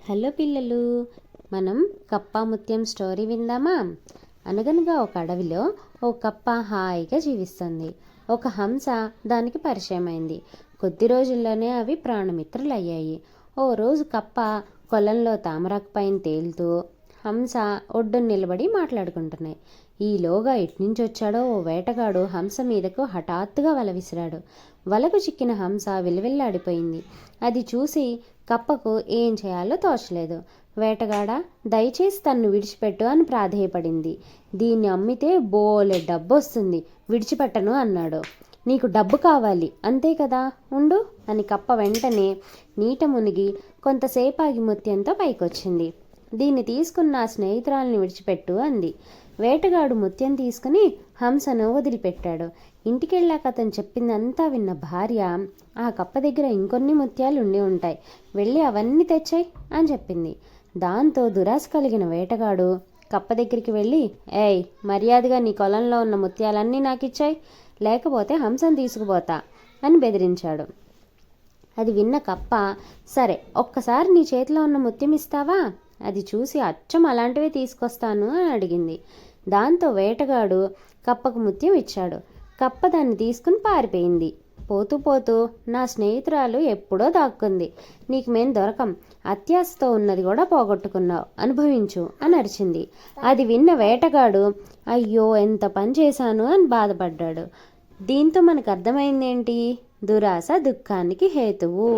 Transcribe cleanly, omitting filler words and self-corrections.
Hello పిల్లలు, మనం కప్ప ముత్యం స్టోరీ విందామా? అనగనగా ఒక అడవిలో ఓ కప్ప హాయిగా జీవిస్తుంది. ఒక హంస దానికి పరిచయమైంది. కొద్ది రోజుల్లోనే అవి ప్రాణమిత్రులయ్యాయి. ఓ రోజు కప్ప కొలంలో తామరాకు పైన తేలుతూ హంస ఒడ్డున నిలబడి మాట్లాడుకుంటున్నాయి. ఈలోగా ఇట్నుంచి వచ్చాడో ఓ వేటగాడు హంస మీదకు హఠాత్తుగా వల విసిరాడు. వలకు చిక్కిన హంస విలవిల్లాడిపోయింది. అది చూసి కప్పకు ఏం చేయాలో తోచలేదు. వేటగాడా, దయచేసి తన్ను విడిచిపెట్టు అని ప్రాధేయపడింది. దీన్ని అమ్మితే బోలె డబ్బు వస్తుంది, విడిచిపెట్టను అన్నాడు. నీకు డబ్బు కావాలి అంతే కదా, ఉండు అని కప్ప వెంటనే నీట మునిగి కొంతసేపు ఆగి ముత్యంతో పైకొచ్చింది. దీన్ని తీసుకున్న ఆ స్నేహితురాల్ని విడిచిపెట్టు అంది. వేటగాడు ముత్యం తీసుకుని హంసను వదిలిపెట్టాడు. ఇంటికెళ్ళాక అతను చెప్పిందంతా విన్న భార్య, ఆ కప్ప దగ్గర ఇంకొన్ని ముత్యాలు ఉండి ఉంటాయి, వెళ్ళి అవన్నీ తెచ్చాయి అని చెప్పింది. దాంతో దురాశ కలిగిన వేటగాడు కప్ప దగ్గరికి వెళ్ళి, ఏయ్, మర్యాదగా నీ కొలంలో ఉన్న ముత్యాలన్నీ నాకు ఇచ్చాయి, లేకపోతే హంసను తీసుకుపోతా అని బెదిరించాడు. అది విన్న కప్ప, సరే ఒక్కసారి నీ చేతిలో ఉన్న ముత్యం ఇస్తావా? అది చూసి అచ్చం అలాంటివే తీసుకొస్తాను అని అడిగింది. దాంతో వేటగాడు కప్పకు ముత్యం ఇచ్చాడు. కప్ప దాన్ని తీసుకుని పారిపోయింది. పోతూ పోతూ, నా స్నేహితురాలు ఎప్పుడో దాక్కుంది, నీకు మేం దొరకం, అత్యాశతో ఉన్నది కూడా పోగొట్టుకున్నావు, అనుభవించు అని అరిచింది. అది విన్న వేటగాడు, అయ్యో ఎంత పని చేశాను అని బాధపడ్డాడు. దీంతో మనకు అర్థమైందేంటి? దురాశ దుఃఖానికి హేతువు.